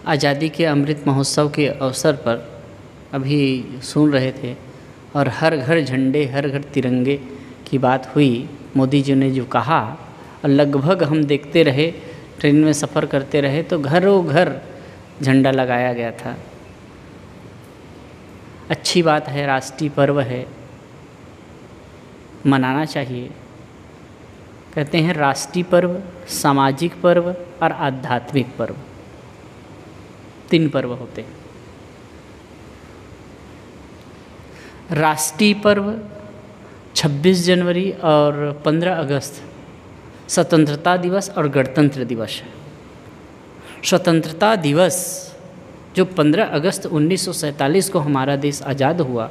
आज़ादी के अमृत महोत्सव के अवसर पर अभी सुन रहे थे और हर घर झंडे हर घर तिरंगे की बात हुई। मोदी जी ने जो कहा और लगभग हम देखते रहे, ट्रेन में सफ़र करते रहे तो घरों घर झंडा लगाया गया था। अच्छी बात है, राष्ट्रीय पर्व है, मनाना चाहिए। कहते हैं राष्ट्रीय पर्व, सामाजिक पर्व और आध्यात्मिक पर्व, 3 पर्व होते हैं। राष्ट्रीय पर्व 26 जनवरी और 15 अगस्त स्वतंत्रता दिवस और गणतंत्र दिवस है। स्वतंत्रता दिवस जो 15 अगस्त 1947 को हमारा देश आज़ाद हुआ,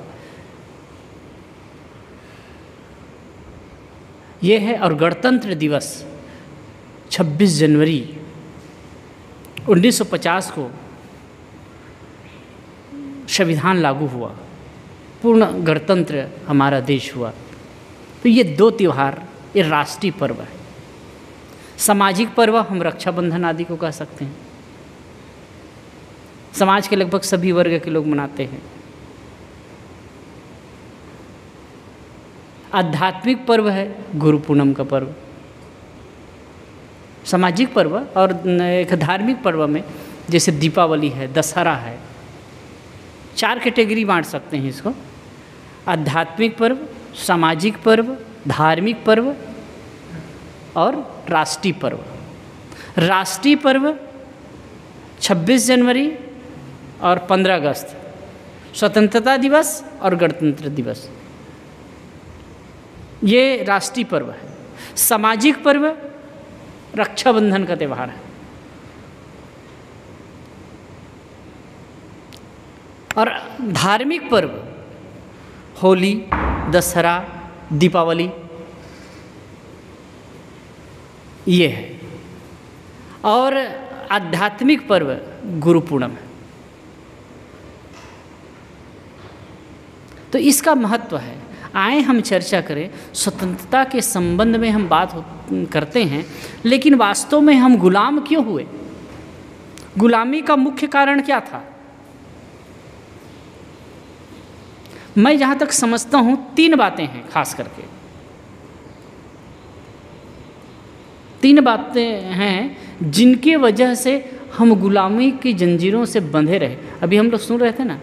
ये है। और गणतंत्र दिवस 26 जनवरी 1950 को संविधान लागू हुआ, पूर्ण गणतंत्र हमारा देश हुआ। तो ये 2 त्यौहार ये राष्ट्रीय पर्व है। सामाजिक पर्व हम रक्षाबंधन आदि को कह सकते हैं। समाज के लगभग सभी वर्ग के लोग मनाते हैं। आध्यात्मिक पर्व है गुरु पूनम का पर्व। सामाजिक पर्व और एक धार्मिक पर्व में जैसे दीपावली है, दशहरा है, 4 कैटेगरी बांट सकते हैं इसको। आध्यात्मिक पर्व, सामाजिक पर्व, धार्मिक पर्व और राष्ट्रीय पर्व। राष्ट्रीय पर्व 26 जनवरी और 15 अगस्त, स्वतंत्रता दिवस और गणतंत्र दिवस, ये राष्ट्रीय पर्व है। सामाजिक पर्व रक्षाबंधन का त्यौहार है और धार्मिक पर्व होली, दशहरा, दीपावली ये है। और आध्यात्मिक पर्व गुरु पूनम है। तो इसका महत्व है। आए हम चर्चा करें, स्वतंत्रता के संबंध में हम बात करते हैं, लेकिन वास्तव में हम गुलाम क्यों हुए? गुलामी का मुख्य कारण क्या था? मैं जहाँ तक समझता हूँ 3 बातें हैं, खास करके 3 बातें हैं जिनके वजह से हम गुलामी की जंजीरों से बंधे रहे। अभी हम लोग सुन रहे थे ना,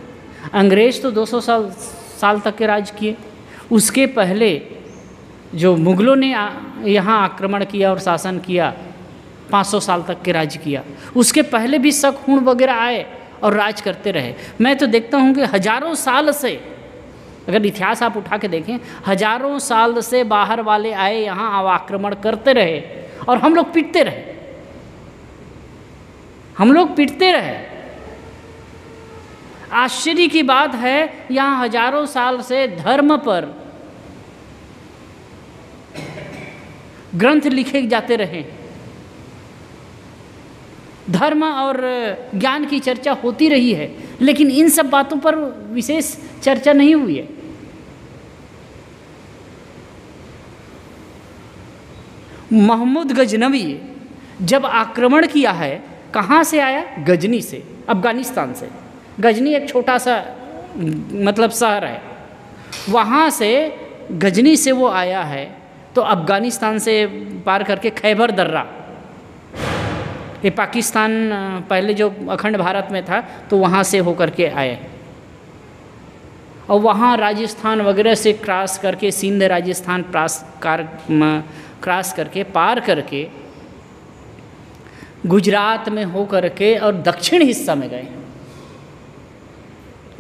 अंग्रेज तो 200 साल तक के राज किए। उसके पहले जो मुग़लों ने यहाँ आक्रमण किया और शासन किया, 500 साल तक के राज किया। उसके पहले भी शक हूण वगैरह आए और राज करते रहे। मैं तो देखता हूँ कि हजारों साल से, अगर इतिहास आप उठा के देखें, हजारों साल से बाहर वाले आए यहाँ आक्रमण करते रहे और हम लोग पीटते रहे। हम लोग पीटते रहे। आश्चर्य की बात है, यहाँ हजारों साल से धर्म पर ग्रंथ लिखे जाते रहे, धर्म और ज्ञान की चर्चा होती रही है, लेकिन इन सब बातों पर विशेष चर्चा नहीं हुई है। मोहम्मद गजनवी जब आक्रमण किया है, कहाँ से आया? गजनी से, अफगानिस्तान से। गजनी एक छोटा सा मतलब शहर है, वहाँ से गजनी से वो आया है। तो अफगानिस्तान से पार करके खैबर दर्रा, ये पाकिस्तान पहले जो अखंड भारत में था, तो वहाँ से होकर के आए और वहाँ राजस्थान वगैरह से क्रॉस करके, सिंध राजस्थान क्रॉस करके पार करके गुजरात में हो करके और दक्षिण हिस्सा में गए।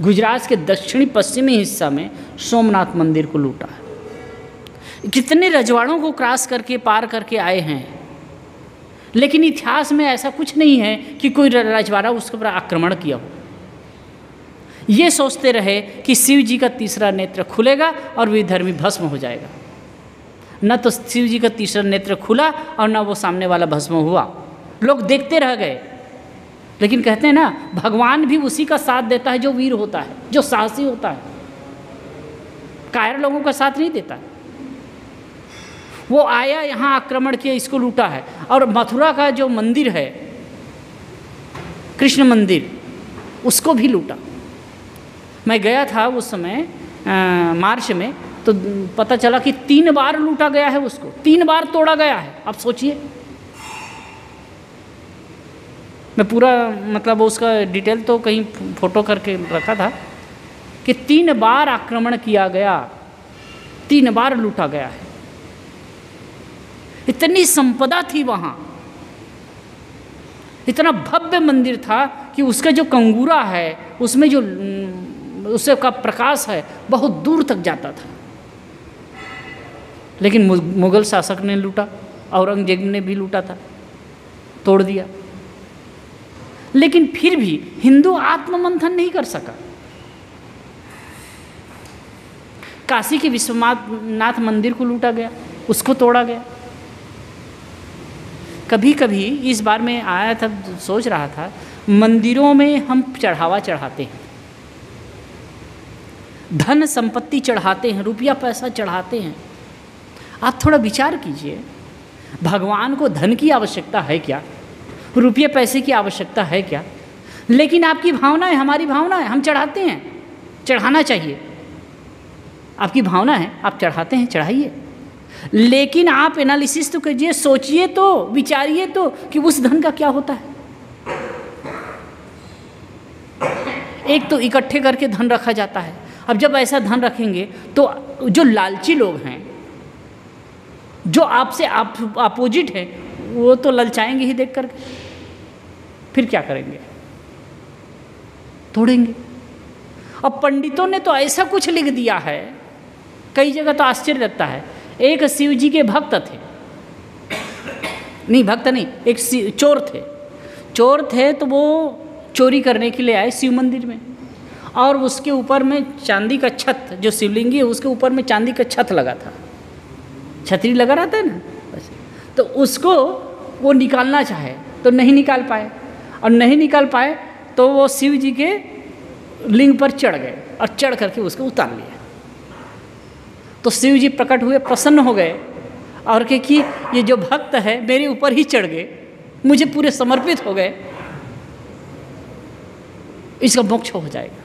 गुजरात के दक्षिणी पश्चिमी हिस्सा में सोमनाथ मंदिर को लूटा है। कितने रजवाड़ों को क्रॉस करके पार करके आए हैं, लेकिन इतिहास में ऐसा कुछ नहीं है कि कोई रजवाड़ा उसके ऊपर आक्रमण किया हो। ये सोचते रहे कि शिव जी का तीसरा नेत्र खुलेगा और विधर्मी भस्म हो जाएगा। न तो शिव जी का तीसरा नेत्र खुला और न वो सामने वाला भस्म हुआ। लोग देखते रह गए। लेकिन कहते हैं ना, भगवान भी उसी का साथ देता है जो वीर होता है, जो साहसी होता है। कायर लोगों का साथ नहीं देता। वो आया, यहाँ आक्रमण किया, इसको लूटा है। और मथुरा का जो मंदिर है, कृष्ण मंदिर, उसको भी लूटा। मैं गया था उस समय मार्च में, तो पता चला कि 3 बार लूटा गया है उसको, 3 बार तोड़ा गया है। आप सोचिए, मैं पूरा मतलब उसका डिटेल तो कहीं फोटो करके रखा था कि 3 बार आक्रमण किया गया, 3 बार लूटा गया है। इतनी संपदा थी वहाँ, इतना भव्य मंदिर था कि उसका जो कंगूरा है, उसमें जो उससे का प्रकाश है बहुत दूर तक जाता था। लेकिन मुगल शासक ने लूटा, औरंगजेब ने भी लूटा था, तोड़ दिया। लेकिन फिर भी हिंदू आत्ममंथन नहीं कर सका। काशी के विश्वनाथ मंदिर को लूटा गया, उसको तोड़ा गया। कभी कभी इस बार में आया था, सोच रहा था, मंदिरों में हम चढ़ावा चढ़ाते हैं, धन संपत्ति चढ़ाते हैं, रुपया पैसा चढ़ाते हैं। आप थोड़ा विचार कीजिए, भगवान को धन की आवश्यकता है क्या, रुपये पैसे की आवश्यकता है क्या? लेकिन आपकी भावना है, हमारी भावना है, हम चढ़ाते हैं, चढ़ाना चाहिए। आपकी भावना है, आप चढ़ाते हैं, चढ़ाइए। लेकिन आप एनालिसिस तो कीजिए, सोचिए तो, विचारिए तो कि उस धन का क्या होता है। एक तो इकट्ठे करके धन रखा जाता है। अब जब ऐसा धन रखेंगे तो जो लालची लोग हैं, जो आपसे अपोजिट है, वो तो ललचाएंगे ही देख करके, फिर क्या करेंगे? तोड़ेंगे। अब पंडितों ने तो ऐसा कुछ लिख दिया है, कई जगह तो आश्चर्य लगता है। एक शिव जी के भक्त थे, नहीं भक्त नहीं, एक चोर थे तो वो चोरी करने के लिए आए शिव मंदिर में, और उसके ऊपर में चांदी का छत, जो शिवलिंगी है उसके ऊपर में चांदी का छत लगा था, छतरी लगा रहता है ना, तो उसको वो निकालना चाहे तो नहीं निकाल पाए, और नहीं निकाल पाए तो वो शिव जी के लिंग पर चढ़ गए और चढ़ करके उसको उतार लिया। तो शिव जी प्रकट हुए, प्रसन्न हो गए और कहे कि ये जो भक्त है मेरे ऊपर ही चढ़ गए, मुझे पूरे समर्पित हो गए, इसका मोक्ष हो जाएगा।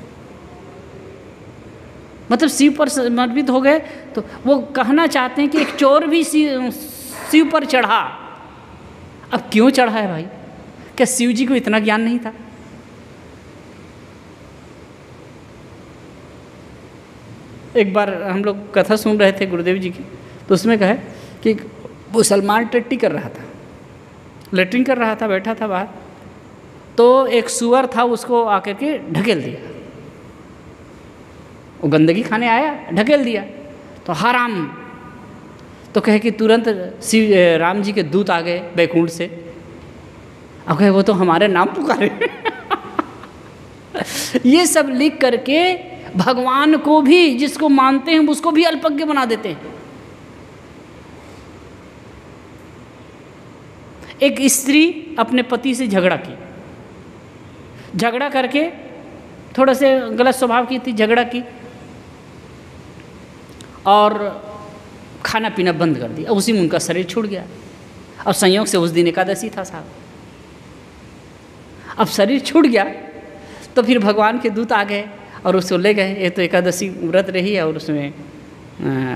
मतलब शिव पर समर्पित हो गए। तो वो कहना चाहते हैं कि एक चोर भी शिव पर चढ़ा। अब क्यों चढ़ा है भाई? क्या शिव जी को इतना ज्ञान नहीं था? एक बार हम लोग कथा सुन रहे थे गुरुदेव जी की, तो उसमें कहे कि मुसलमान टट्टी कर रहा था, लेटरिन कर रहा था, बैठा था बाहर, तो एक सुअर था, उसको आकर के ढकेल दिया। वो गंदगी खाने आया, ढकेल दिया, तो हराम। तो कहे कि तुरंत शिव राम जी के दूत आ गए बैकुंठ से, अब कहे वो तो हमारे नाम पुकारे। ये सब लिख करके भगवान को भी, जिसको मानते हैं उसको भी अल्पज्ञ बना देते हैं। एक स्त्री अपने पति से झगड़ा की, झगड़ा करके थोड़ा से गलत स्वभाव की थी, झगड़ा की और खाना पीना बंद कर दिया। उसी में उनका शरीर छूट गया, और संयोग से उस दिन एकादशी था साहब। अब शरीर छूट गया तो फिर भगवान के दूत आ गए और उसको ले गए, ये तो एकादशी व्रत रही है और उसमें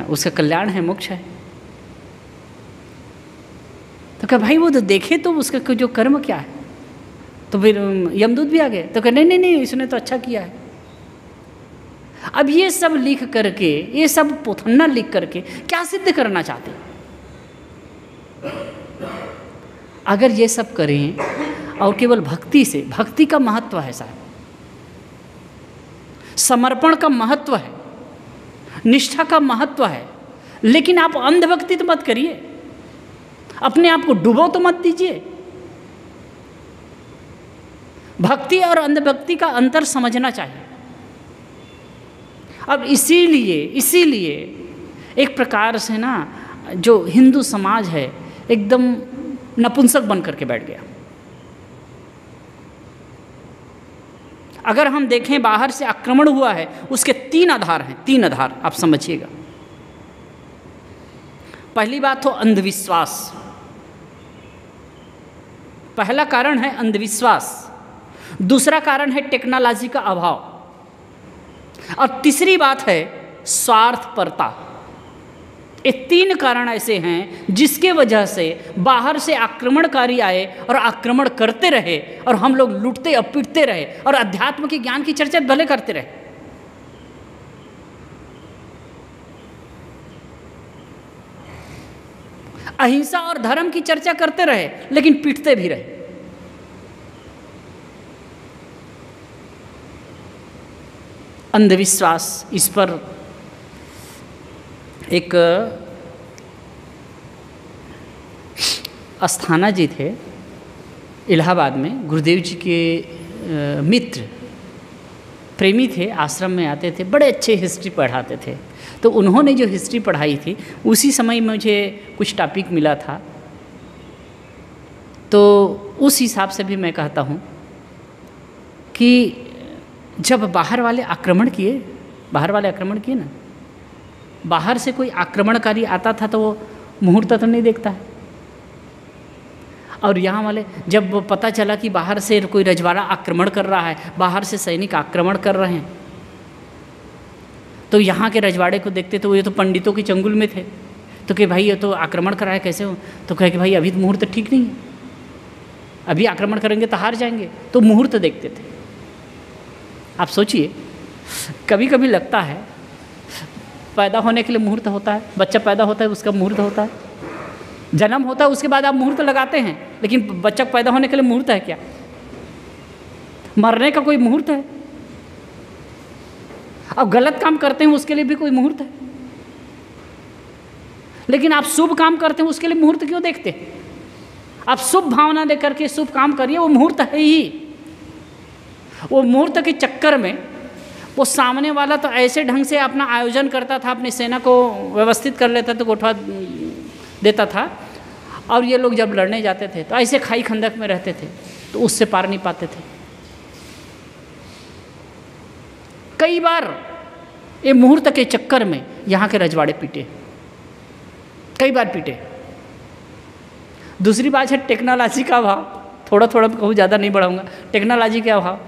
उसका कल्याण है, मोक्ष है। तो कहा भाई वो तो देखे तो उसका जो कर्म क्या है। तो फिर यमदूत भी आ गए, तो कहा नहीं नहीं, इसने तो अच्छा किया है। अब ये सब लिख करके, ये सब पोथन्ना लिख करके क्या सिद्ध करना चाहते हैं? अगर ये सब करें और केवल भक्ति से, भक्ति का महत्व है साहब, समर्पण का महत्व है, निष्ठा का महत्व है, लेकिन आप अंधभक्ति तो मत करिए, अपने आप को डुबो तो मत दीजिए। भक्ति और अंधभक्ति का अंतर समझना चाहिए। अब इसीलिए एक प्रकार से ना जो हिंदू समाज है एकदम नपुंसक बन करके बैठ गया। अगर हम देखें बाहर से आक्रमण हुआ है, उसके 3 आधार हैं, 3 आधार आप समझिएगा। पहली बात तो अंधविश्वास, पहला कारण है अंधविश्वास। दूसरा कारण है टेक्नोलॉजी का अभाव, और तीसरी बात है स्वार्थपरता। ये 3 कारण ऐसे हैं जिसके वजह से बाहर से आक्रमणकारी आए और आक्रमण करते रहे और हम लोग लूटते और पीटते रहे और अध्यात्म के ज्ञान की चर्चा भले करते रहे। अहिंसा और धर्म की चर्चा करते रहे लेकिन पीटते भी रहे। अंधविश्वास, इस पर एक अस्थाना जी थे इलाहाबाद में, गुरुदेव जी के मित्र प्रेमी थे, आश्रम में आते थे, बड़े अच्छे हिस्ट्री पढ़ाते थे। तो उन्होंने जो हिस्ट्री पढ़ाई थी उसी समय मुझे कुछ टॉपिक मिला था, तो उस हिसाब से भी मैं कहता हूँ कि जब बाहर वाले आक्रमण किए ना, बाहर से कोई आक्रमणकारी आता था तो वो मुहूर्त तो नहीं देखता है, और यहाँ वाले जब पता चला कि बाहर से कोई रजवाड़ा आक्रमण कर रहा है, बाहर से सैनिक आक्रमण कर रहे हैं, तो यहाँ के रजवाड़े को देखते तो ये तो पंडितों के चंगुल में थे, तो कि भाई ये तो आक्रमण कर रहा है, कैसे हो? तो कहे कि भाई अभी तो मुहूर्त ठीक नहीं है, अभी आक्रमण करेंगे तो हार जाएंगे, तो मुहूर्त देखते थे। आप सोचिए, कभी कभी लगता है पैदा होने के लिए मुहूर्त होता है, बच्चा पैदा होता है उसका मुहूर्त होता है, जन्म होता है उसके बाद आप मुहूर्त लगाते हैं, लेकिन बच्चा पैदा होने के लिए मुहूर्त है क्या? मरने का कोई मुहूर्त है? अब गलत काम करते हैं उसके लिए भी कोई मुहूर्त है, लेकिन आप शुभ काम करते हैं उसके लिए मुहूर्त क्यों देखते हैं? आप शुभ भावना लेकर के शुभ काम करिए, वो मुहूर्त है ही। वो मुहूर्त के चक्कर में वो सामने वाला तो ऐसे ढंग से अपना आयोजन करता था, अपनी सेना को व्यवस्थित कर लेता था, गोठवा देता था, और ये लोग जब लड़ने जाते थे तो ऐसे खाई खंदक में रहते थे, तो उससे पार नहीं पाते थे। कई बार ये मुहूर्त के चक्कर में यहाँ के रजवाड़े पीटे, कई बार पीटे। दूसरी बात है टेक्नोलॉजी का अभाव, थोड़ा थोड़ा कहूँ, ज़्यादा नहीं बढ़ाऊंगा। टेक्नोलॉजी का अभाव,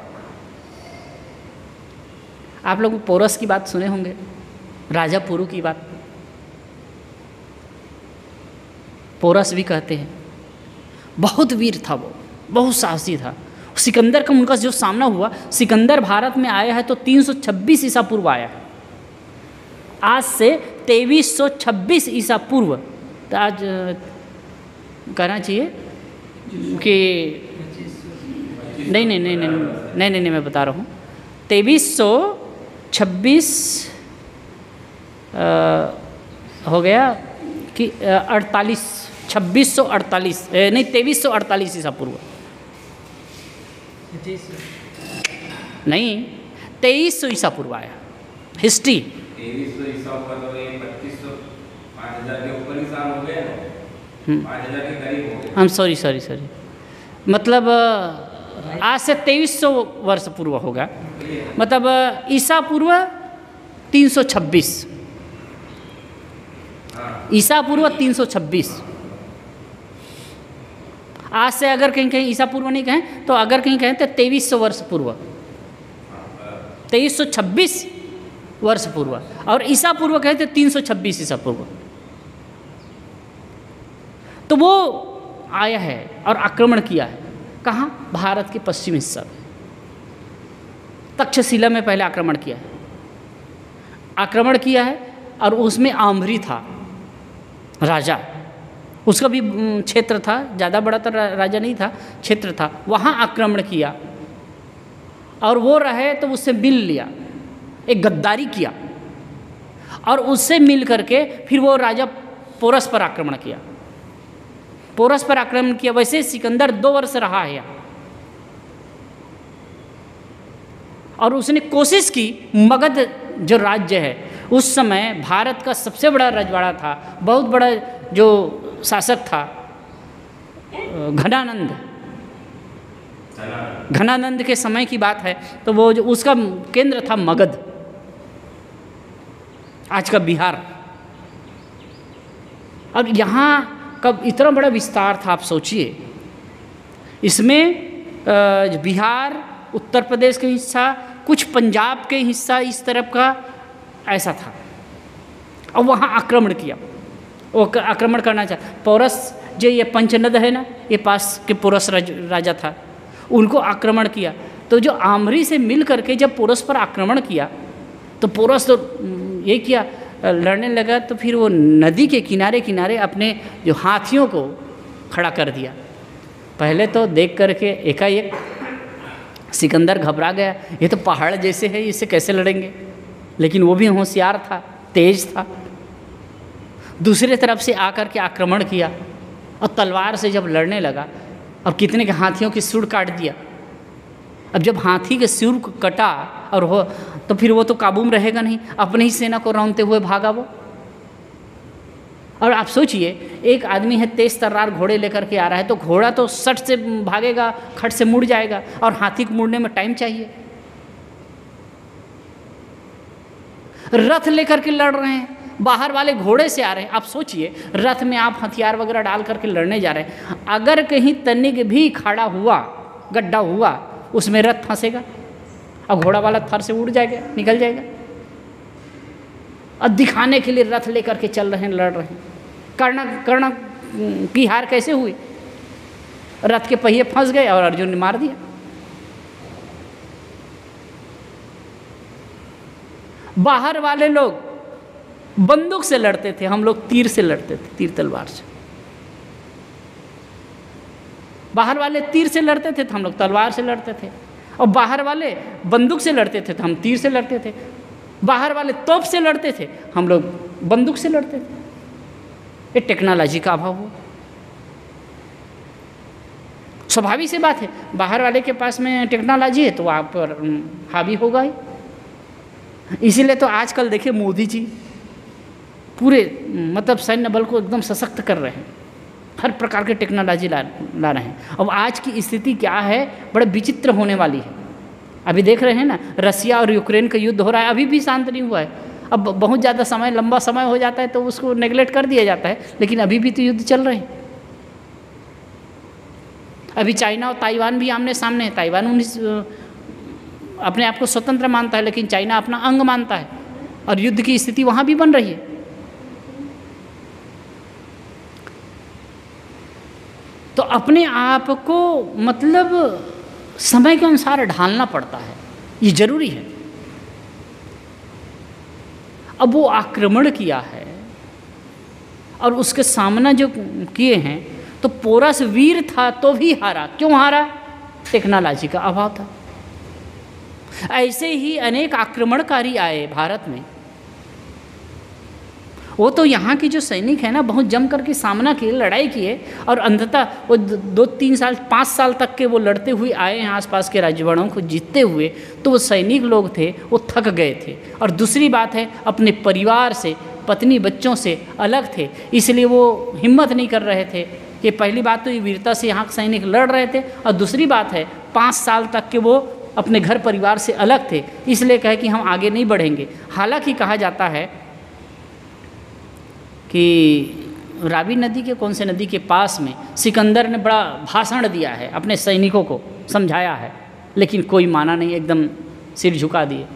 आप लोग पोरस की बात सुने होंगे, राजा पुरु की बात, पोरस भी कहते हैं, बहुत वीर था वो, बहुत साहसी था। सिकंदर का उनका जो सामना हुआ, सिकंदर भारत में आया है तो 326 ईसा पूर्व आया है, आज से 2326 ईसा पूर्व। तो आज कहना चाहिए कि नहीं, मैं बता रहा हूँ 2326 हो गया कि 2648 नहीं 2348 ईसा पूर्व, नहीं 2300 ईसा पूर्व आया हिस्ट्री। 2300 ईसा हुआ तो ये 2500 5000 के ऊपर ही साल हो गए ना, 5000 के करीब हो गए। हम सॉरी मतलब आज से 2300 वर्ष पूर्व होगा, मतलब ईसा पूर्व 326, ईसा पूर्व 326। आज से अगर कहीं ईसा पूर्व नहीं कहें तो अगर कहीं कहें तो 2300 वर्ष पूर्व, 2326 वर्ष पूर्व, और ईसा पूर्व कहें तो 326 ईसा पूर्व। तो वो आया है और आक्रमण किया है, कहाँ? भारत के पश्चिम हिस्सा में, तक्षशिला में पहले आक्रमण किया है, और उसमें आम्भरी था राजा, उसका भी क्षेत्र था, ज़्यादा बड़ा तो राजा नहीं था, क्षेत्र था, वहाँ आक्रमण किया, और वो रहे तो उससे मिल लिया, एक गद्दारी किया, और उससे मिल करके फिर वो राजा पोरस पर आक्रमण किया, वैसे सिकंदर 2 वर्ष रहा है यहाँ, और उसने कोशिश की, मगध जो राज्य है उस समय भारत का सबसे बड़ा रजवाड़ा था, बहुत बड़ा जो शासक था घनानंद के समय की बात है, तो वो जो उसका केंद्र था मगध, आज का बिहार। अब यहाँ का इतना बड़ा विस्तार था, आप सोचिए, इसमें बिहार उत्तर प्रदेश का हिस्सा, कुछ पंजाब के हिस्सा इस तरफ का, ऐसा था। और वहाँ आक्रमण किया, वो आक्रमण करना चाहा। पोरस जो ये पंचनद है ना, ये पास के पोरस राजा था, उनको आक्रमण किया। तो जो आमरी से मिल करके जब पोरस पर आक्रमण किया तो पोरस तो ये किया, लड़ने लगा। तो फिर वो नदी के किनारे किनारे अपने जो हाथियों को खड़ा कर दिया। पहले तो देख करके एकाएक सिकंदर घबरा गया, ये तो पहाड़ जैसे है, इससे कैसे लड़ेंगे। लेकिन वो भी होशियार था, तेज था। दूसरे तरफ से आकर के आक्रमण किया और तलवार से जब लड़ने लगा, अब कितने के हाथियों की सूंड काट दिया। अब जब हाथी के सिर को कटा और हो तो फिर वो तो काबू में रहेगा नहीं, अपने ही सेना को रौंदते हुए भागा वो। और आप सोचिए, एक आदमी है तेज तर्रार घोड़े लेकर के आ रहा है, तो घोड़ा तो सट से भागेगा, खट से मुड़ जाएगा, और हाथी को मुड़ने में टाइम चाहिए। रथ लेकर के लड़ रहे हैं, बाहर वाले घोड़े से आ रहे हैं। आप सोचिए, रथ में आप हथियार वगैरह डाल करके लड़ने जा रहे हैं, अगर कहीं तनिक भी खड़ा हुआ, गड्ढा हुआ, उसमें रथ फंसेगा और घोड़ा वाला थर से उड़ जाएगा, निकल जाएगा। और दिखाने के लिए रथ लेकर के चल रहे हैं, लड़ रहे हैं। कर्ण की हार कैसे हुई? रथ के पहिए फंस गए और अर्जुन ने मार दिया। बाहर वाले लोग बंदूक से लड़ते थे, हम लोग तीर से लड़ते थे, तीर तलवार से। बाहर वाले तीर से लड़ते थे तो हम लोग तलवार से लड़ते थे, और बाहर वाले बंदूक से लड़ते थे तो हम तीर से लड़ते थे। बाहर वाले तोप से लड़ते थे, हम लोग बंदूक से लड़ते थे। ये टेक्नोलॉजी का अभाव हो, स्वाभाविक सी बात है। बाहर वाले के पास में टेक्नोलॉजी है तो वहाँ पर हावी होगा ही। इसीलिए तो आजकल देखिए मोदी जी पूरे मतलब सैन्य बल को एकदम सशक्त कर रहे हैं, हर प्रकार के टेक्नोलॉजी ला रहे हैं। अब आज की स्थिति क्या है, बड़े विचित्र होने वाली है। अभी देख रहे हैं ना, रसिया और यूक्रेन का युद्ध हो रहा है, अभी भी शांत नहीं हुआ है। अब बहुत ज़्यादा समय, लंबा समय हो जाता है तो उसको नेगलेक्ट कर दिया जाता है, लेकिन अभी भी तो युद्ध चल रहे हैं। अभी चाइना और ताइवान भी आमने सामने है। ताइवान अपने आप को स्वतंत्र मानता है, लेकिन चाइना अपना अंग मानता है, और युद्ध की स्थिति वहाँ भी बन रही है। तो अपने आप को मतलब समय के अनुसार ढालना पड़ता है, ये जरूरी है। अब वो आक्रमण किया है और उसके सामना जो किए हैं, तो पोरस वीर था तो भी हारा। क्यों हारा? टेक्नोलॉजी का अभाव था। ऐसे ही अनेक आक्रमणकारी आए भारत में, वो तो यहाँ की जो सैनिक है ना, बहुत जम करके सामना किए, लड़ाई किए, और अंततः वो 2-3 साल 5 साल तक के वो लड़ते हुए आए हैं, आसपास के राजवाड़ों को जीतते हुए। तो वो सैनिक लोग थे, वो थक गए थे। और दूसरी बात है, अपने परिवार से, पत्नी बच्चों से अलग थे, इसलिए वो हिम्मत नहीं कर रहे थे। कि पहली बात तो ये वीरता से यहाँ सैनिक लड़ रहे थे, और दूसरी बात है 5 साल तक के वो अपने घर परिवार से अलग थे, इसलिए कहे कि हम आगे नहीं बढ़ेंगे। हालांकि कहा जाता है कि रावी नदी के कौन से नदी के पास में सिकंदर ने बड़ा भाषण दिया है, अपने सैनिकों को समझाया है, लेकिन कोई माना नहीं, एकदम सिर झुका दिए।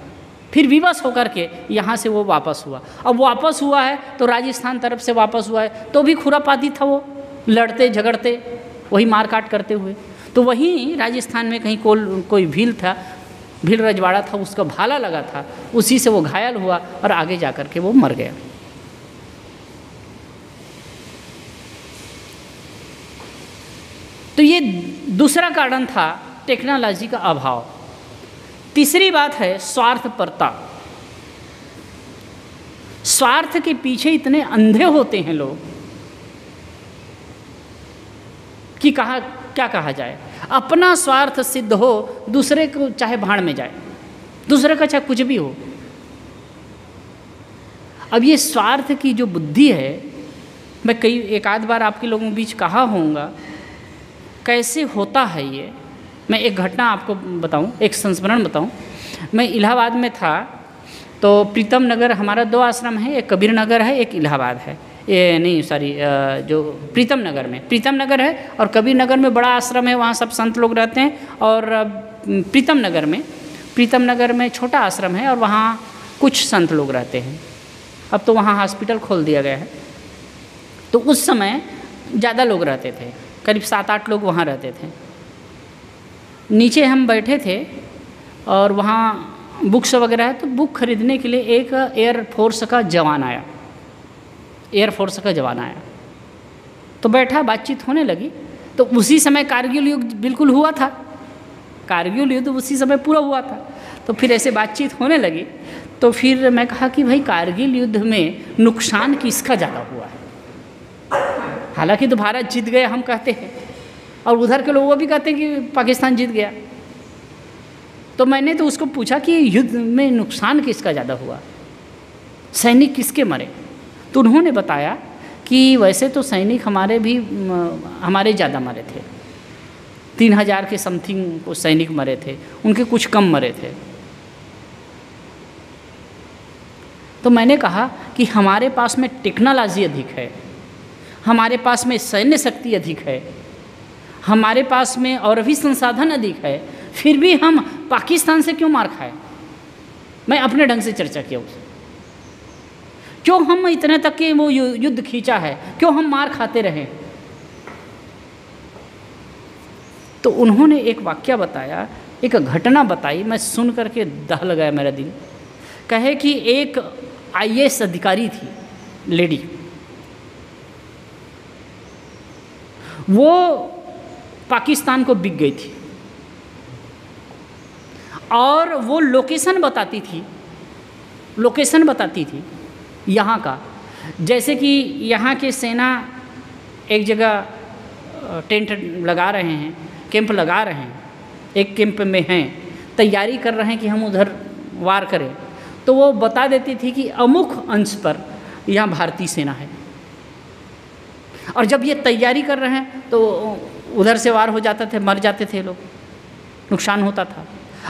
फिर विवश होकर के यहाँ से वो वापस हुआ। अब वापस हुआ है तो राजस्थान तरफ से वापस हुआ है, तो भी खुरापाती था वो, लड़ते झगड़ते, वही मारकाट करते हुए। तो वहीं राजस्थान में कहीं कोई भील था, भील रजवाड़ा था, उसका भाला लगा था, उसी से वो घायल हुआ और आगे जा कर के वो मर गया। तो ये दूसरा कारण था टेक्नोलॉजी का अभाव। तीसरी बात है स्वार्थपरता। स्वार्थ के पीछे इतने अंधे होते हैं लोग कि क्या कहा जाए। अपना स्वार्थ सिद्ध हो, दूसरे को चाहे भाड़ में जाए, दूसरे का चाहे कुछ भी हो। अब ये स्वार्थ की जो बुद्धि है, मैं एक आध बार आपके लोगों के बीच कहा होऊंगा कैसे होता है ये। मैं एक घटना आपको बताऊं, एक संस्मरण बताऊं। मैं इलाहाबाद में था, तो प्रीतम नगर, हमारा 2 आश्रम है, एक कबीर नगर है, एक इलाहाबाद है। ये नहीं सॉरी जो प्रीतम नगर में, प्रीतम नगर है और कबीर नगर में बड़ा आश्रम है, वहाँ सब संत लोग रहते हैं। और प्रीतम नगर में छोटा आश्रम है और वहाँ कुछ संत लोग रहते हैं। अब तो वहाँ हॉस्पिटल खोल दिया गया है। तो उस समय ज़्यादा लोग रहते थे, करीब 7-8 लोग वहाँ रहते थे। नीचे हम बैठे थे और वहाँ बुक्स वगैरह है, तो बुक खरीदने के लिए एक एयरफोर्स का जवान आया, तो बैठा, बातचीत होने लगी। तो उसी समय कारगिल युद्ध बिल्कुल हुआ था, कारगिल युद्ध उसी समय पूरा हुआ था। तो फिर ऐसे बातचीत होने लगी। तो फिर मैं कहा कि भाई कारगिल युद्ध में नुकसान किसका ज़्यादा हुआ है? हालांकि तो भारत जीत गया हम कहते हैं, और उधर के लोग वो भी कहते हैं कि पाकिस्तान जीत गया। तो मैंने तो उसको पूछा कि युद्ध में नुकसान किसका ज़्यादा हुआ, सैनिक किसके मरे? तो उन्होंने बताया कि वैसे तो सैनिक हमारे ज़्यादा मरे थे, 3000 के समथिंग को सैनिक मरे थे, उनके कुछ कम मरे थे। तो मैंने कहा कि हमारे पास में टेक्नोलॉजी अधिक है, हमारे पास में सैन्य शक्ति अधिक है, हमारे पास में और भी संसाधन अधिक है, फिर भी हम पाकिस्तान से क्यों मार खाए? मैं अपने ढंग से चर्चा किया उससे, क्यों हम इतने तक के वो युद्ध खींचा है, क्यों हम मार खाते रहे? तो उन्होंने एक वाक्य बताया, एक घटना बताई, मैं सुन करके दहल गया मेरा दिल। कहे कि एक IAS अधिकारी थी, लेडी, वो पाकिस्तान को बिक गई थी और वो लोकेशन बताती थी यहाँ का। जैसे कि यहाँ के सेना एक जगह टेंट लगा रहे हैं, कैंप लगा रहे हैं, एक कैंप में हैं, तैयारी कर रहे हैं कि हम उधर वार करें, तो वो बता देती थी कि अमुक अंश पर यहाँ भारतीय सेना है, और जब ये तैयारी कर रहे हैं तो उधर से वार हो जाते थे, मर जाते थे लोग, नुकसान होता था।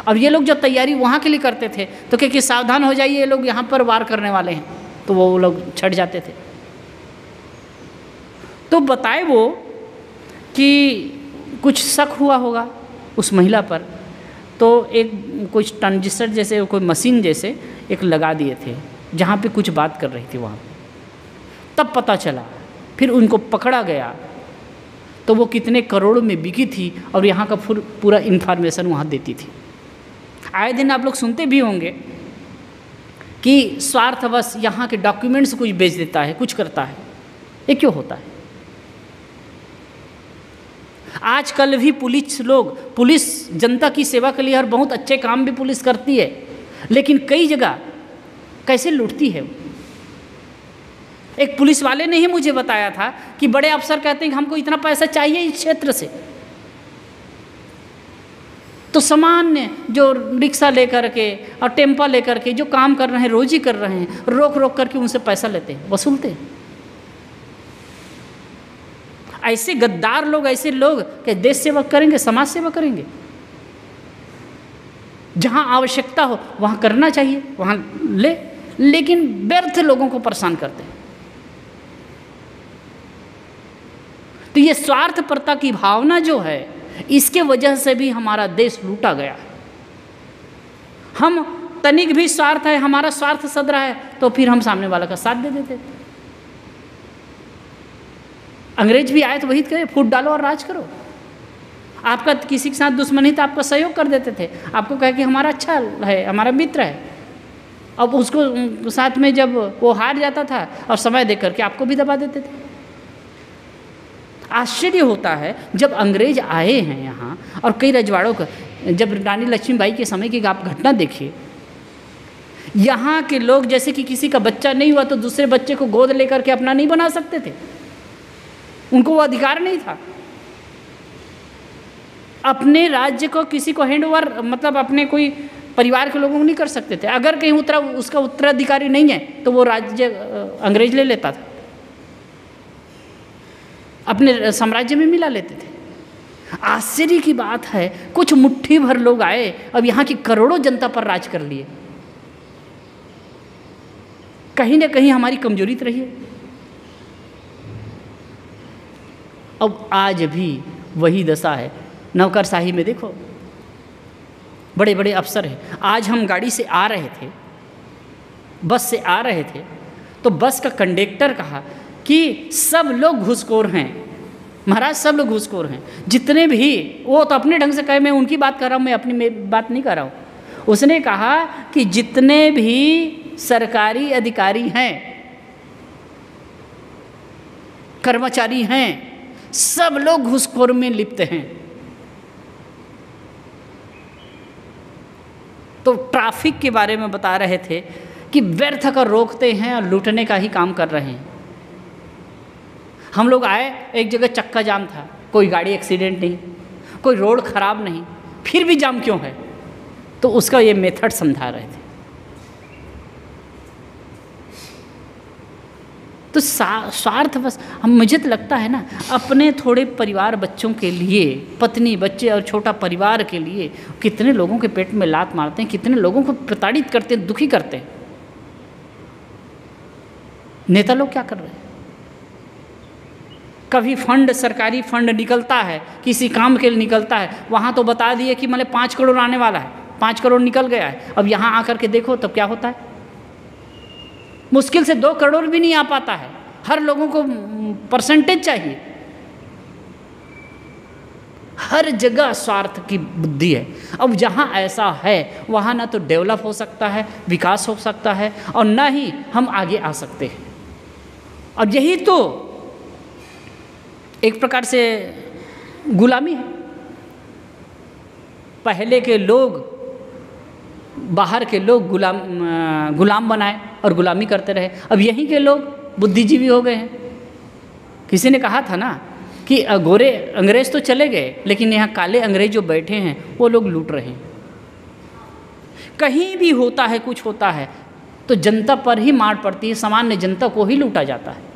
अब ये लोग जब तैयारी वहाँ के लिए करते थे तो कि सावधान हो जाइए, ये लोग यहाँ पर वार करने वाले हैं, तो वो लोग छट जाते थे। तो बताए वो कि कुछ शक हुआ होगा उस महिला पर, तो एक कुछ ट्रांजिस्टर जैसे कोई मशीन जैसे एक लगा दिए थे जहाँ पे कुछ बात कर रही थी वहाँ पे। तब पता चला, फिर उनको पकड़ा गया, तो वो कितने करोड़ों में बिकी थी और यहाँ का पूरा इन्फॉर्मेशन वहाँ देती थी। आए दिन आप लोग सुनते भी होंगे कि स्वार्थवश यहाँ के डॉक्यूमेंट्स कुछ बेच देता है, कुछ करता है। ये क्यों होता है? आजकल भी पुलिस जनता की सेवा के लिए और बहुत अच्छे काम भी पुलिस करती है, लेकिन कई जगह कैसे लूटती है। एक पुलिस वाले ने ही मुझे बताया था कि बड़े अफसर कहते हैं कि हमको इतना पैसा चाहिए इस क्षेत्र से, तो सामान्य जो रिक्शा लेकर के और टेम्पा लेकर के जो काम कर रहे हैं, रोजी कर रहे हैं, रोक रोक करके उनसे पैसा लेते हैं, वसूलते हैं। ऐसे गद्दार लोग, ऐसे लोग कि देश सेवा करेंगे, समाज सेवा करेंगे? जहां आवश्यकता हो वहां करना चाहिए, वहां लेकिन व्यर्थ लोगों को परेशान करते हैं। तो ये स्वार्थपरता की भावना जो है, इसके वजह से भी हमारा देश लूटा गया। हम तनिक भी स्वार्थ है, हमारा स्वार्थ सद रहा है, तो फिर हम सामने वाला का साथ दे देते। अंग्रेज भी आए तो वही कहे, फूट डालो और राज करो। आपका किसी के साथ दुश्मनी तो आपका सहयोग कर देते थे, आपको कहे कि हमारा अच्छा है, हमारा मित्र है। अब उसको साथ में जब वो हार जाता था और समय दे करके आपको भी दबा देते थे। आश्चर्य होता है जब अंग्रेज आए हैं यहाँ, और कई रजवाड़ों का, जब रानी लक्ष्मीबाई के समय की आप घटना देखिए, यहाँ के लोग जैसे कि किसी का बच्चा नहीं हुआ तो दूसरे बच्चे को गोद लेकर के अपना नहीं बना सकते थे, उनको वो अधिकार नहीं था। अपने राज्य को किसी को हैंड ओवर, मतलब अपने कोई परिवार के लोगों को नहीं कर सकते थे। अगर कहीं उसका उत्तराधिकारी नहीं है तो वो राज्य अंग्रेज ले लेता था, अपने साम्राज्य में मिला लेते थे। आश्चर्य की बात है, कुछ मुट्ठी भर लोग आए, अब यहाँ की करोड़ों जनता पर राज कर लिए। कहीं ना कहीं हमारी कमजोरी तो रही है। अब आज भी वही दशा है। नौकरशाही में देखो, बड़े बड़े अफसर हैं। आज हम गाड़ी से आ रहे थे, बस से आ रहे थे, तो बस का कंडक्टर कहा कि सब लोग घूसखोर हैं। महाराज सब लोग घूसखोर हैं, जितने भी। वो तो अपने ढंग से कहे, मैं उनकी बात कर रहा हूँ, मैं अपनी बात नहीं कर रहा हूँ। उसने कहा कि जितने भी सरकारी अधिकारी हैं, कर्मचारी हैं, सब लोग घूसखोर में लिप्त हैं। तो ट्रैफिक के बारे में बता रहे थे कि व्यर्थ कर रोकते हैं और लूटने का ही काम कर रहे हैं। हम लोग आए, एक जगह चक्का जाम था, कोई गाड़ी एक्सीडेंट नहीं, कोई रोड खराब नहीं, फिर भी जाम क्यों है? तो उसका ये मेथड समझा रहे थे। तो स्वार्थ बस हम, मुझे तो लगता है ना, अपने थोड़े परिवार बच्चों के लिए, पत्नी बच्चे और छोटा परिवार के लिए कितने लोगों के पेट में लात मारते हैं, कितने लोगों को प्रताड़ित करते हैं, दुखी करते हैं। नेता लोग क्या कर रहे हैं? कभी फंड, सरकारी फंड निकलता है, किसी काम के लिए निकलता है, वहाँ तो बता दिए कि मतलब 5 करोड़ आने वाला है, 5 करोड़ निकल गया है। अब यहाँ आकर के देखो तब क्या होता है, मुश्किल से 2 करोड़ भी नहीं आ पाता है। हर लोगों को परसेंटेज चाहिए, हर जगह स्वार्थ की बुद्धि है। अब जहाँ ऐसा है वहाँ ना तो डेवलप हो सकता है, विकास हो सकता है, और ना ही हम आगे आ सकते हैं। और यही तो एक प्रकार से गुलामी है। पहले के लोग, बाहर के लोग गुलाम बनाए और गुलामी करते रहे। अब यहीं के लोग बुद्धिजीवी हो गए हैं। किसी ने कहा था ना कि गोरे अंग्रेज़ तो चले गए, लेकिन यहाँ काले अंग्रेज जो बैठे हैं वो लोग लूट रहे हैं। कहीं भी होता है, कुछ होता है तो जनता पर ही मार पड़ती है, सामान्य जनता को ही लूटा जाता है।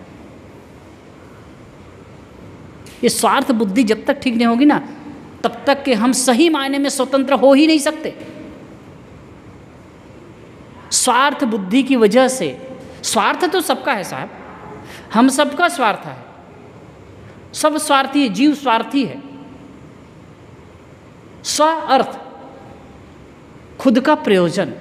ये स्वार्थ बुद्धि जब तक ठीक नहीं होगी ना, तब तक कि हम सही मायने में स्वतंत्र हो ही नहीं सकते। स्वार्थ बुद्धि की वजह से, स्वार्थ तो सबका है साहब, हम सबका स्वार्थ है, सब स्वार्थी है, जीव स्वार्थी है। स्व अर्थ, खुद का प्रयोजन।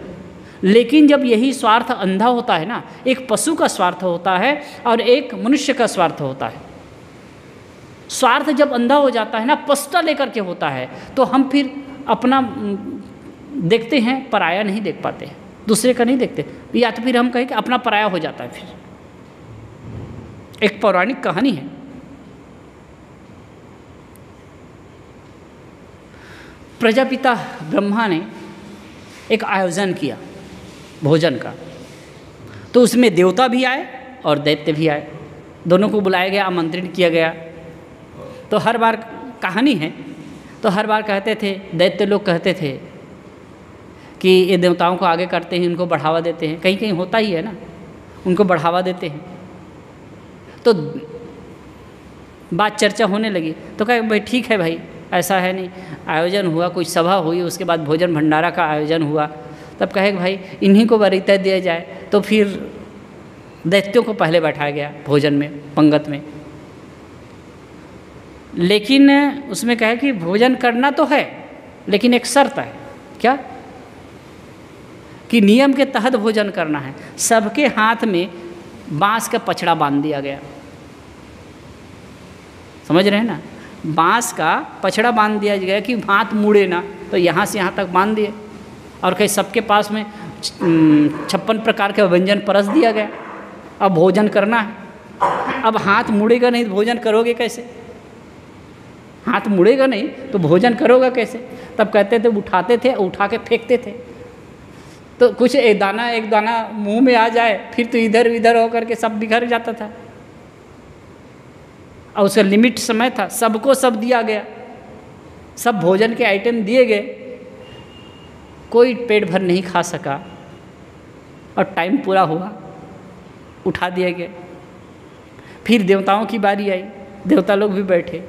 लेकिन जब यही स्वार्थ अंधा होता है ना, एक पशु का स्वार्थ होता है और एक मनुष्य का स्वार्थ होता है। स्वार्थ जब अंधा हो जाता है ना, पशुता लेकर के होता है, तो हम फिर अपना देखते हैं, पराया नहीं देख पाते, दूसरे का नहीं देखते, या तो फिर हम कहें कि अपना पराया हो जाता है। फिर एक पौराणिक कहानी है, प्रजापिता ब्रह्मा ने एक आयोजन किया भोजन का। तो उसमें देवता भी आए और दैत्य भी आए, दोनों को बुलाया गया, आमंत्रित किया गया। तो हर बार कहानी है, तो हर बार कहते थे, दैत्य लोग कहते थे कि ये देवताओं को आगे करते हैं, उनको बढ़ावा देते हैं। कहीं कहीं होता ही है ना, उनको बढ़ावा देते हैं। तो बात चर्चा होने लगी, तो कहे भाई ठीक है भाई, ऐसा है नहीं, आयोजन हुआ, कुछ सभा हुई, उसके बाद भोजन भंडारा का आयोजन हुआ। तब कहे भाई इन्हीं को वरीयता दिया जाए। तो फिर दैत्यों को पहले बैठाया गया भोजन में, पंगत में। लेकिन उसमें कहे कि भोजन करना तो है, लेकिन एक शर्त है। क्या? कि नियम के तहत भोजन करना है। सबके हाथ में बांस का पछड़ा बांध दिया गया, समझ रहे हैं ना, बांस का पछड़ा बांध दिया गया कि हाथ मुड़े ना, तो यहाँ से यहाँ तक बांध दिए। और कहीं सबके पास में 56 प्रकार के व्यंजन परस दिया गया। अब भोजन करना है, अब हाथ मुड़ेगा नहीं तो भोजन करोगे कैसे? हाथ मुड़ेगा नहीं तो भोजन करोगे कैसे? तब कहते थे उठाते थे, उठा के फेंकते थे, तो कुछ एक दाना मुंह में आ जाए, फिर तो इधर उधर होकर के सब बिखर जाता था। और उसका लिमिट समय था, सबको सब दिया गया, सब भोजन के आइटम दिए गए, कोई पेट भर नहीं खा सका। और टाइम पूरा हुआ, उठा दिए गए। फिर देवताओं की बारी आई, देवता लोग भी बैठे,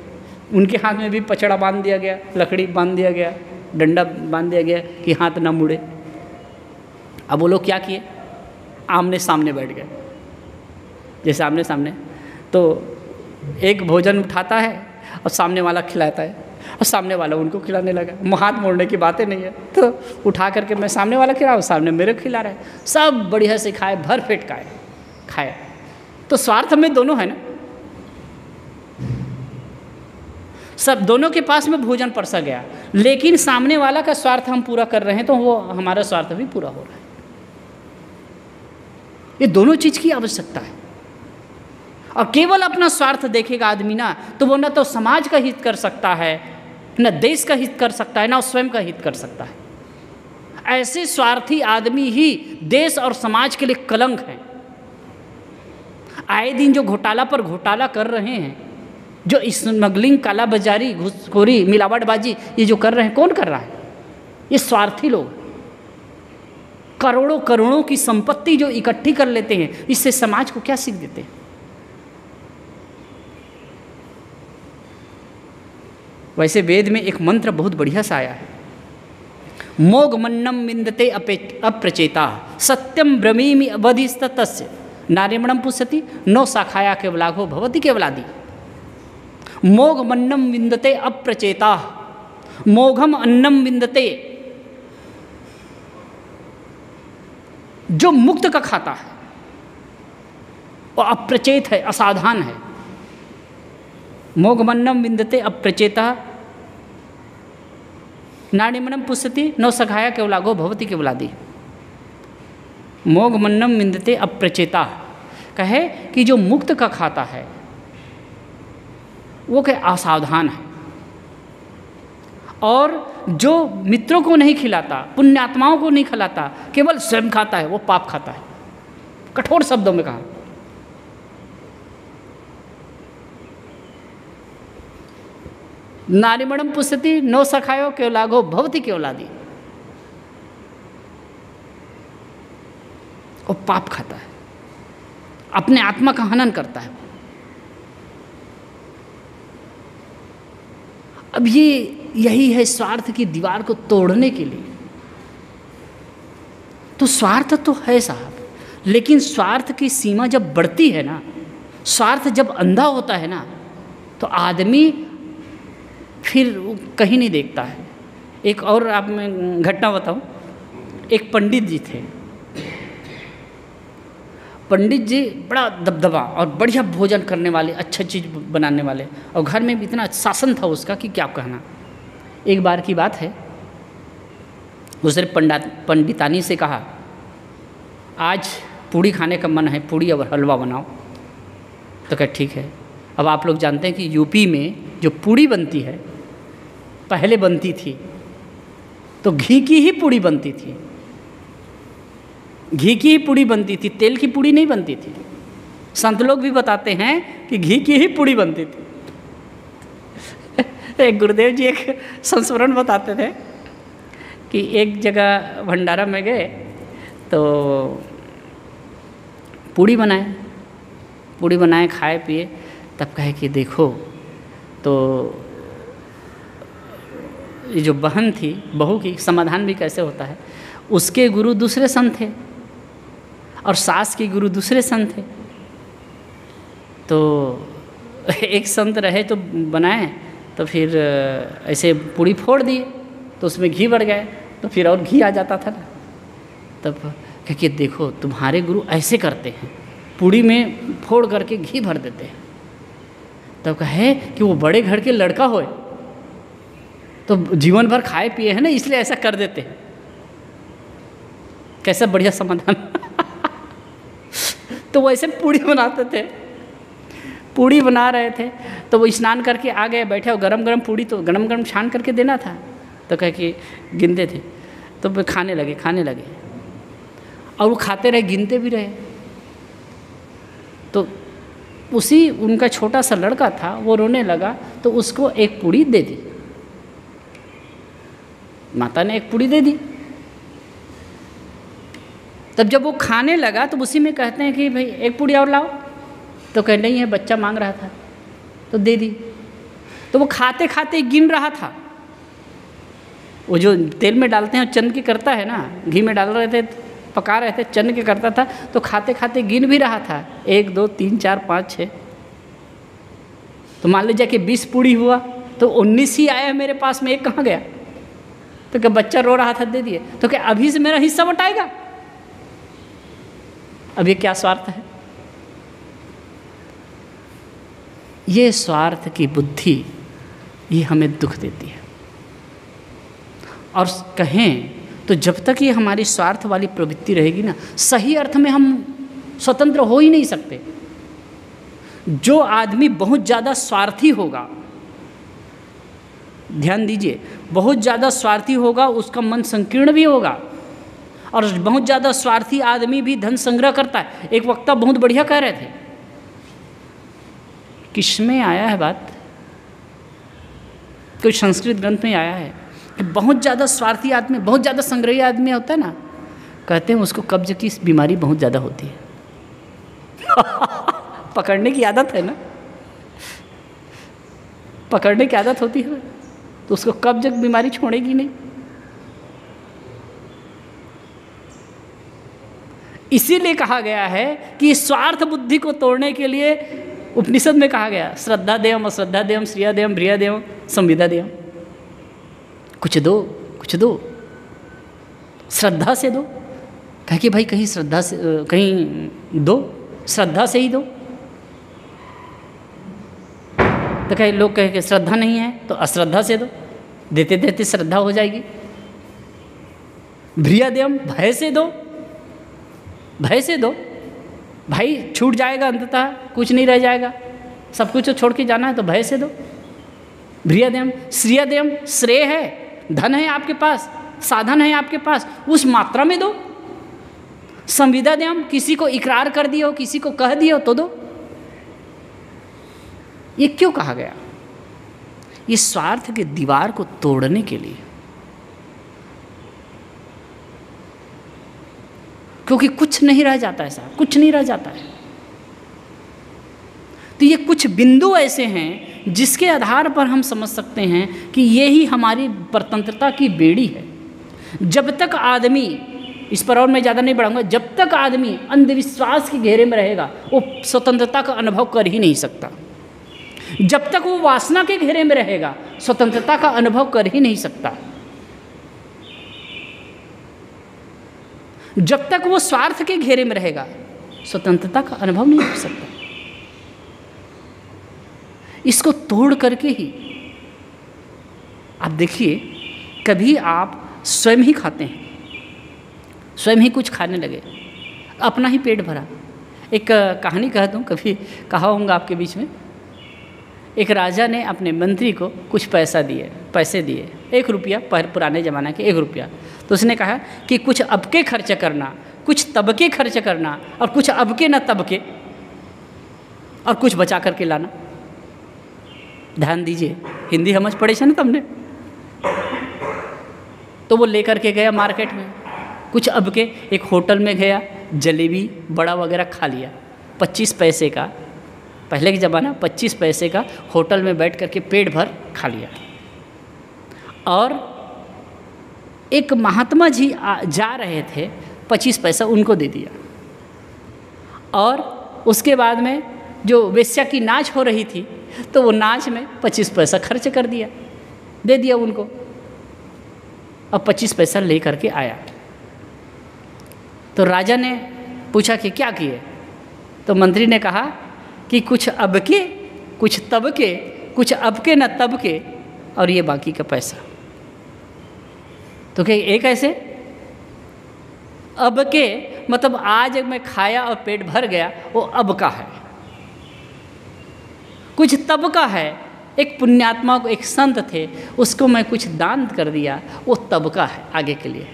उनके हाथ में भी पछड़ा बांध दिया गया, लकड़ी बांध दिया गया, डंडा बांध दिया गया कि हाथ ना मुड़े। अब वो लोग क्या किए? आमने सामने बैठ गए, जैसे आमने सामने। तो एक भोजन उठाता है और सामने वाला खिलाता है, और सामने वाला उनको खिलाने लगा। हाथ मोड़ने की बातें नहीं है, तो उठा करके मैं सामने वाला खिला, सामने मेरे खिला रहा है, सब बढ़िया से खाए, भर पेट खाए। तो स्वार्थ में दोनों है ना, सब दोनों के पास में भोजन परसा गया, लेकिन सामने वाला का स्वार्थ हम पूरा कर रहे हैं तो वो हमारा स्वार्थ भी पूरा हो रहा है। ये दोनों चीज़ की आवश्यकता है। और केवल अपना स्वार्थ देखेगा आदमी ना, तो वो ना तो समाज का हित कर सकता है, न देश का हित कर सकता है, ना स्वयं का हित कर सकता है। ऐसे स्वार्थी आदमी ही देश और समाज के लिए कलंक हैं। आए दिन जो घोटाला पर घोटाला कर रहे हैं, जो स्मगलिंग, कालाबाजारी, घूसखोरी, मिलावटबाजी, ये जो कर रहे हैं, कौन कर रहा है? ये स्वार्थी लोग। करोड़ों करोड़ों की संपत्ति जो इकट्ठी कर लेते हैं, इससे समाज को क्या सीख देते हैं? वैसे वेद में एक मंत्र बहुत बढ़िया सा आया है, मोग मन्नम विन्दते अप्रचेता सत्यम ब्रमीमि अवधिस्तस्य नारीमणम पुष्यति नो शाखाया केवलाघो भवति केवलादि। मोग मन्नम विन्दते अप्रचेता, मोघम अन्नम विन्दते, जो मुक्त का खाता है और अप्रचेत है, असावधान है। मोघमन्नम विन्दते अप्रचेता नाड़ीमणम पुष्यति नौ सखाया केवलागो भवति केवलादि। मोघमन्नम विन्दते अप्रचेता कहे कि जो मुक्त का खाता है वो क्या असावधान है, और जो मित्रों को नहीं खिलाता, पुण्यात्माओं को नहीं खिलाता, केवल स्वयं खाता है, वो पाप खाता है। कठोर शब्दों में कहा। नारीमणम पुष्यति नो सखायो केवलाघो भवति केवलादि। वो पाप खाता है, अपने आत्मा का हनन करता है। अब यही है स्वार्थ की दीवार को तोड़ने के लिए। तो स्वार्थ तो है साहब, लेकिन स्वार्थ की सीमा जब बढ़ती है ना, स्वार्थ जब अंधा होता है ना, तो आदमी फिर कहीं नहीं देखता है। एक और आप मैं घटना बताऊं। एक पंडित जी थे। पंडित जी बड़ा दबदबा और बढ़िया भोजन करने वाले, अच्छा चीज़ बनाने वाले, और घर में भी इतना शासन था उसका कि क्या कहना। एक बार की बात है, उसने पंडितानी से कहा, आज पूड़ी खाने का मन है, पूड़ी और हलवा बनाओ। तो कहा ठीक है। अब आप लोग जानते हैं कि यूपी में जो पूड़ी बनती है, पहले बनती थी तो घी की ही पूड़ी बनती थी, घी की ही पूड़ी बनती थी, तेल की पूड़ी नहीं बनती थी। संत लोग भी बताते हैं कि घी की ही पूड़ी बनती थी। एक गुरुदेव जी एक संस्मरण बताते थे कि एक जगह भंडारा में गए तो पूड़ी बनाए खाए पिए। तब कहे कि देखो, तो ये जो बहन थी, बहू की समाधान भी कैसे होता है, उसके गुरु दूसरे संत थे और सास के गुरु दूसरे संत थे। तो एक संत रहे तो बनाए, तो फिर ऐसे पूड़ी फोड़ दिए तो उसमें घी बढ़ गया, तो फिर और घी आ जाता था ना। तब क्योंकि देखो तुम्हारे गुरु ऐसे करते हैं, पूड़ी में फोड़ करके घी भर देते हैं। तब कहे कि वो बड़े घर के लड़का होए तो जीवन भर खाए पिए हैं ना, इसलिए ऐसा कर देते हैं। कैसा बढ़िया समाधान। तो वो ऐसे पूड़ी बनाते थे, पूड़ी बना रहे थे, तो वो स्नान करके आ गए, बैठे और गरम गरम पूड़ी तो गरम गरम छान करके देना था। तो कहे कि गिनते थे, तो वो खाने लगे और वो खाते रहे, गिनते भी रहे। तो उसी उनका छोटा सा लड़का था, वो रोने लगा, तो उसको एक पूड़ी दे दी। माता ने एक पूड़ी दे दी। तब जब वो खाने लगा तो उसी में कहते हैं कि भाई एक पूड़ी और लाओ। तो कह नहीं है, बच्चा मांग रहा था तो दे दी। तो वो खाते खाते गिन रहा था। वो जो तेल में डालते हैं चंद की करता है ना, घी में डाल रहे थे, पका रहे थे, चंद के करता था, तो खाते खाते गिन भी रहा था, 1 2 3 4 5 6। तो मान लीजिए कि 20 पूड़ी हुआ तो 19 ही आया मेरे पास में, एक कहाँ गया? तो क्या बच्चा रो रहा था दे दिए, तो क्या अभी से मेरा हिस्सा बटाएगा? अब ये क्या स्वार्थ है? ये स्वार्थ की बुद्धि ये हमें दुख देती है। और कहें तो जब तक ये हमारी स्वार्थ वाली प्रवृत्ति रहेगी ना, सही अर्थ में हम स्वतंत्र हो ही नहीं सकते। जो आदमी बहुत ज़्यादा स्वार्थी होगा, ध्यान दीजिए, बहुत ज़्यादा स्वार्थी होगा, उसका मन संकीर्ण भी होगा। और बहुत ज़्यादा स्वार्थी आदमी भी धन संग्रह करता है। एक वक्ता बहुत बढ़िया कह रहे थे, किसमें आया है बात, कोई संस्कृत ग्रंथ में आया है कि बहुत ज़्यादा स्वार्थी आदमी, बहुत ज़्यादा संग्रही आदमी होता है ना, कहते हैं उसको कब्ज की बीमारी बहुत ज़्यादा होती है। पकड़ने की आदत है ना, पकड़ने की आदत होती है तो उसको कब्ज की बीमारी छोड़ेगी नहीं। इसीलिए कहा गया है कि स्वार्थ बुद्धि को तोड़ने के लिए उपनिषद में कहा गया, श्रद्धा देवम, अश्रद्धा देवम, श्रिया देवम, भ्रिया देवम, संविदा देवम। कुछ दो, कुछ दो, श्रद्धा से दो। कह कि भाई कहीं श्रद्धा से, कहीं दो, श्रद्धा से ही दो। तो कहीं लोग कहे कि श्रद्धा नहीं है तो अश्रद्धा से दो, देते देते श्रद्धा हो जाएगी। भ्रिया देवम, भय से दो, भय से दो, भाई छूट जाएगा अंततः, कुछ नहीं रह जाएगा, सब कुछ छोड़ के जाना है तो भय से दो। भ्रिया देवम, श्रिया देवम, श्रेय है, धन है आपके पास, साधन है आपके पास, उस मात्रा में दो। संविदा देवम, किसी को इकरार कर दियो, किसी को कह दियो तो दो। ये क्यों कहा गया? ये स्वार्थ के दीवार को तोड़ने के लिए, क्योंकि कुछ नहीं रह जाता है साहब, कुछ नहीं रह जाता है। तो ये कुछ बिंदु ऐसे हैं जिसके आधार पर हम समझ सकते हैं कि ये ही हमारी परतंत्रता की बेड़ी है। जब तक आदमी, इस पर और मैं ज़्यादा नहीं बढ़ाऊंगा, जब तक आदमी अंधविश्वास के घेरे में रहेगा वो स्वतंत्रता का अनुभव कर ही नहीं सकता। जब तक वो वासना के घेरे में रहेगा स्वतंत्रता का अनुभव कर ही नहीं सकता। जब तक वो स्वार्थ के घेरे में रहेगा स्वतंत्रता का अनुभव नहीं हो सकता। इसको तोड़ करके ही आप देखिए, कभी आप स्वयं ही खाते हैं, स्वयं ही कुछ खाने लगे, अपना ही पेट भरा। एक कहानी कह दूँ, कभी कहा होगा आपके बीच में। एक राजा ने अपने मंत्री को कुछ पैसे दिए, 1 रुपया, पुराने ज़माने के 1 रुपया। तो उसने कहा कि कुछ अब के खर्च करना, कुछ तब के खर्च करना, और कुछ अब के न तब के, और कुछ बचा करके लाना। ध्यान दीजिए, हिंदी समझ पड़े ना तुमने। तो वो लेकर के गया मार्केट में, कुछ अब के, एक होटल में गया, जलेबी बड़ा वगैरह खा लिया, 25 पैसे का, पहले के ज़माना 25 पैसे का होटल में बैठ करके पेट भर खा लिया। और एक महात्मा जी जा रहे थे, 25 पैसा उनको दे दिया। और उसके बाद में जो वेश्या की नाच हो रही थी, तो वो नाच में 25 पैसा खर्च कर दिया, दे दिया उनको। अब 25 पैसा ले करके आया। तो राजा ने पूछा कि क्या किए? तो मंत्री ने कहा कि कुछ अब के, कुछ तब के, कुछ अब के न तब के, और ये बाकी का पैसा। तो क्या एक ऐसे अब के मतलब आज मैं खाया और पेट भर गया, वो अब का है। कुछ तब का है, एक पुण्यात्मा को, एक संत थे, उसको मैं कुछ दान कर दिया, वो तब का है आगे के लिए।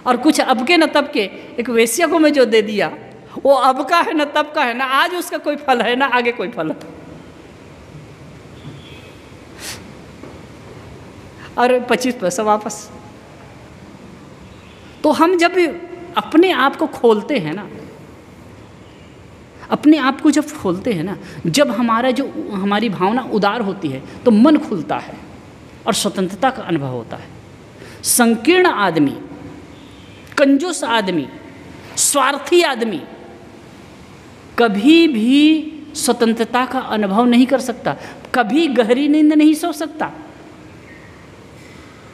और कुछ अब के न तब के, एक वेश्या को मैं जो दे दिया, वो अब का है न तब का है, ना आज उसका कोई फल है ना आगे कोई फल है। और 25 पैसा वापस। तो हम जब अपने आप को खोलते हैं ना, अपने आप को जब खोलते हैं ना, जब हमारी भावना उदार होती है तो मन खुलता है और स्वतंत्रता का अनुभव होता है। संकीर्ण आदमी, कंजूस आदमी, स्वार्थी आदमी कभी भी स्वतंत्रता का अनुभव नहीं कर सकता, कभी गहरी नींद नहीं सो सकता,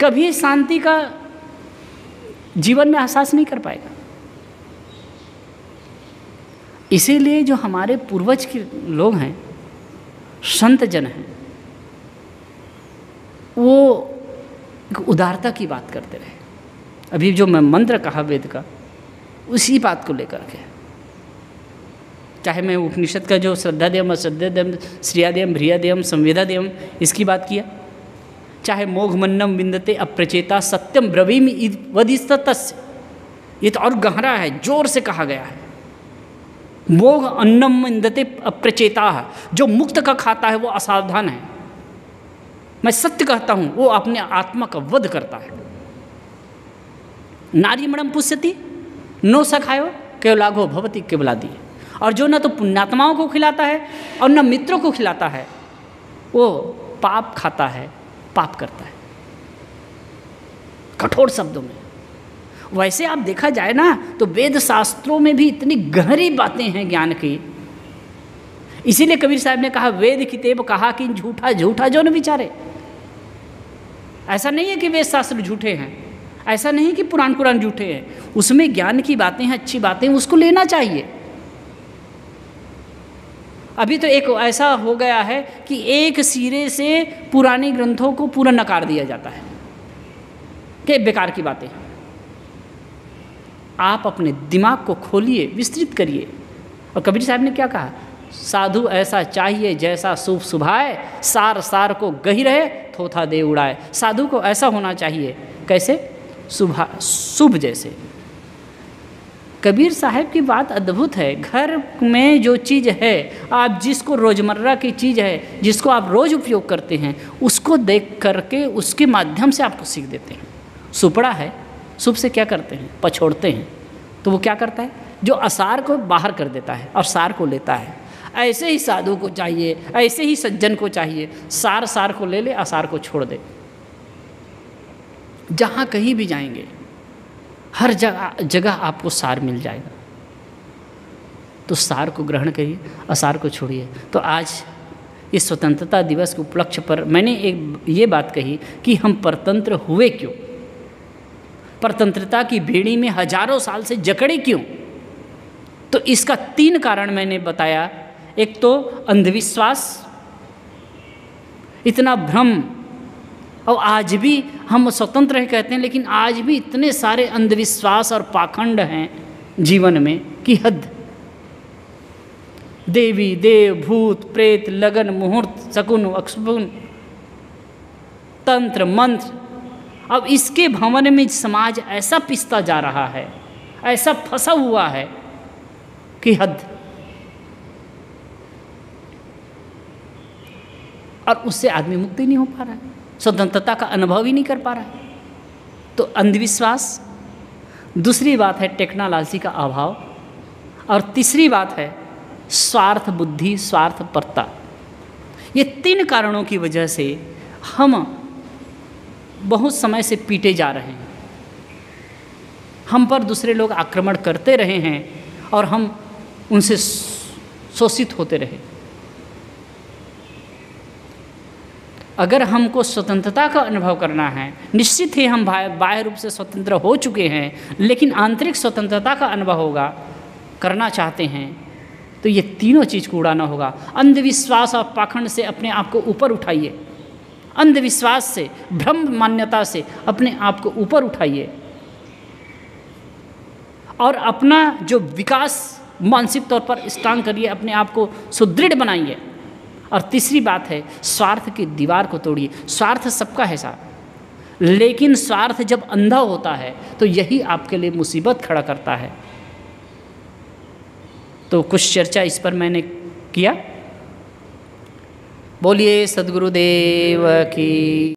कभी शांति का जीवन में एहसास नहीं कर पाएगा। इसीलिए जो हमारे पूर्वज के लोग हैं, संत जन हैं, वो एक उदारता की बात करते रहे। अभी जो मैं मंत्र कहा वेद का, उसी बात को लेकर के, चाहे मैं उपनिषद का जो श्रद्धादेयम अश्रद्धादेयम श्रियादेयम भ्रियादेयम संवेदादेयम इसकी बात किया, चाहे मोघमन्नम विन्दते अप्रचेता सत्यम ब्रवीमि वदिस्तस्य, ये तो और गहरा है, जोर से कहा गया है। मोघ अन्नम विन्दते अप्रचेता, जो मुक्त का खाता है वो असावधान है। मैं सत्य कहता हूँ, वो अपने आत्मा का वध करता है। नारीमणम पुष्यति नो सखायो केवलाघो भवति केवलादि, और जो न तो पुण्यात्माओं को खिलाता है और न मित्रों को खिलाता है, वो पाप खाता है, पाप करता है। कठोर शब्दों में। वैसे आप देखा जाए ना तो वेद शास्त्रों में भी इतनी गहरी बातें हैं ज्ञान की। इसीलिए कबीर साहब ने कहा, वेद कितेब कहा कि झूठा झूठा जो न विचारे। ऐसा नहीं है कि वेद शास्त्र झूठे हैं, ऐसा नहीं कि पुराण कुरान झूठे हैं, उसमें ज्ञान की बातें हैं, अच्छी बातें, उसको लेना चाहिए। अभी तो एक ऐसा हो गया है कि एक सिरे से पुराने ग्रंथों को पूरा नकार दिया जाता है कि बेकार की बातें। आप अपने दिमाग को खोलिए, विस्तृत करिए। और कबीर साहब ने क्या कहा, साधु ऐसा चाहिए जैसा शुभ सुभाए, सार सार को गही रहे थोथा दे उड़ाए। साधु को ऐसा होना चाहिए, कैसे? शुभ जैसे। कबीर साहब की बात अद्भुत है। घर में जो चीज़ है, आप जिसको रोज़मर्रा की चीज़ है, जिसको आप रोज़ उपयोग करते हैं, उसको देख करके उसके माध्यम से आपको सीख देते हैं। सुपड़ा है, सुप से क्या करते हैं? पछोड़ते हैं, तो वो क्या करता है? जो असार को बाहर कर देता है और सार को लेता है। ऐसे ही साधु को चाहिए, ऐसे ही सज्जन को चाहिए, सार सार को ले ले, असार को छोड़ दे। जहाँ कहीं भी जाएंगे, हर जगह आपको सार मिल जाएगा। तो सार को ग्रहण करिए, असार को छोड़िए। तो आज इस स्वतंत्रता दिवस के उपलक्ष्य पर मैंने एक ये बात कही कि हम परतंत्र हुए क्यों, परतंत्रता की बेड़ी में हजारों साल से जकड़े क्यों। तो इसका 3 कारण मैंने बताया। एक तो अंधविश्वास, इतना भ्रम, और आज भी हम स्वतंत्र हैं कहते हैं, लेकिन आज भी इतने सारे अंधविश्वास और पाखंड हैं जीवन में कि हद। देवी देव भूत प्रेत लगन मुहूर्त शकुन अक्षुन तंत्र मंत्र, अब इसके भंवन में समाज ऐसा पिसता जा रहा है, ऐसा फंसा हुआ है कि हद। और उससे आदमी मुक्त ही नहीं हो पा रहा है, स्वतंत्रता का अनुभव ही नहीं कर पा रहा है। तो अंधविश्वास, दूसरी बात है टेक्नोलॉजी का अभाव, और तीसरी बात है स्वार्थ बुद्धि, स्वार्थपरता। ये 3 कारणों की वजह से हम बहुत समय से पीटे जा रहे हैं। हम पर दूसरे लोग आक्रमण करते रहे हैं और हम उनसे शोषित होते रहे। अगर हमको स्वतंत्रता का अनुभव करना है, निश्चित ही हम बाह्य रूप से स्वतंत्र हो चुके हैं, लेकिन आंतरिक स्वतंत्रता का अनुभव होगा, करना चाहते हैं, तो ये तीनों चीज़ को उड़ाना होगा। अंधविश्वास और पाखंड से अपने आप को ऊपर उठाइए, अंधविश्वास से, भ्रम मान्यता से अपने आप को ऊपर उठाइए, और अपना जो विकास मानसिक तौर पर स्ट्रांग करिए, अपने आप को सुदृढ़ बनाइए। और तीसरी बात है स्वार्थ की दीवार को तोड़िए। स्वार्थ सबका है साहब, लेकिन स्वार्थ जब अंधा होता है तो यही आपके लिए मुसीबत खड़ा करता है। तो कुछ चर्चा इस पर मैंने किया। बोलिए सद्गुरुदेव की।